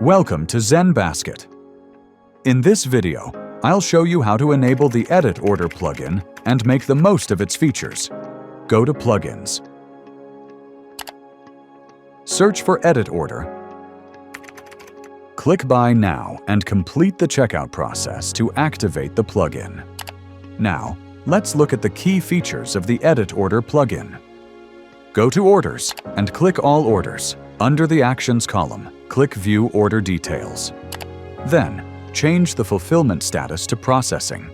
Welcome to ZenBasket. In this video, I'll show you how to enable the Edit Order plugin and make the most of its features. Go to Plugins. Search for Edit Order. Click Buy Now and complete the checkout process to activate the plugin. Now, let's look at the key features of the Edit Order plugin. Go to Orders and click All Orders. Under the Actions column, click View Order Details. Then, change the fulfillment status to Processing.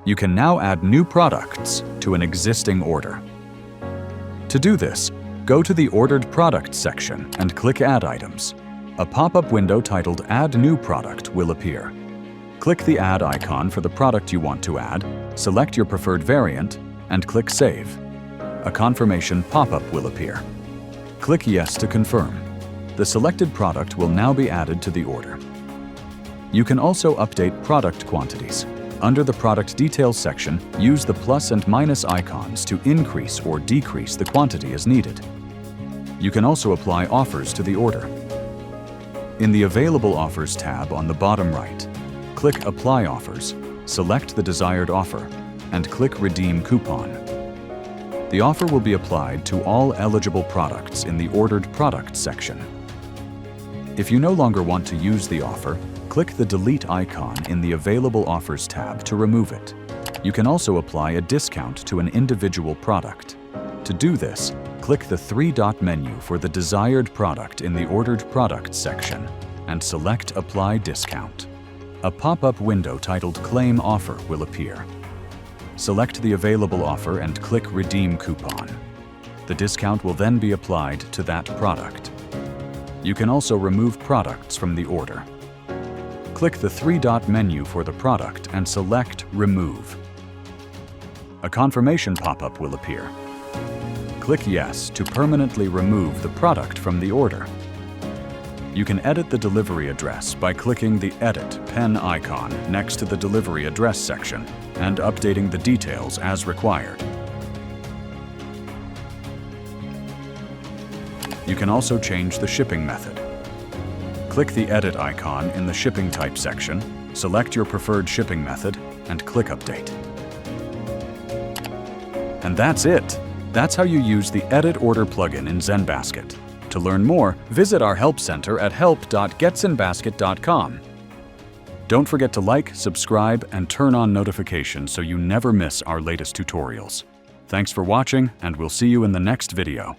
You can now add new products to an existing order. To do this, go to the Ordered Products section and click Add Items. A pop-up window titled Add New Product will appear. Click the Add icon for the product you want to add, select your preferred variant, and click Save. A confirmation pop-up will appear. Click Yes to confirm. The selected product will now be added to the order. You can also update product quantities. Under the Product Details section, use the plus and minus icons to increase or decrease the quantity as needed. You can also apply offers to the order. In the Available Offers tab on the bottom right, click Apply Offers, select the desired offer, and click Redeem Coupon. The offer will be applied to all eligible products in the Ordered Products section. If you no longer want to use the offer, click the Delete icon in the Available Offers tab to remove it. You can also apply a discount to an individual product. To do this, click the three-dot menu for the desired product in the Ordered Products section and select Apply Discount. A pop-up window titled Claim Offer will appear. Select the available offer and click Redeem Coupon. The discount will then be applied to that product. You can also remove products from the order. Click the three-dot menu for the product and select Remove. A confirmation pop-up will appear. Click Yes to permanently remove the product from the order. You can edit the delivery address by clicking the Edit pen icon next to the delivery address section and updating the details as required. You can also change the shipping method. Click the Edit icon in the Shipping Type section, select your preferred shipping method, and click Update. And that's it! That's how you use the Edit Order plugin in ZenBasket. To learn more, visit our Help Center at help.getzenbasket.com. Don't forget to like, subscribe, and turn on notifications so you never miss our latest tutorials. Thanks for watching, and we'll see you in the next video.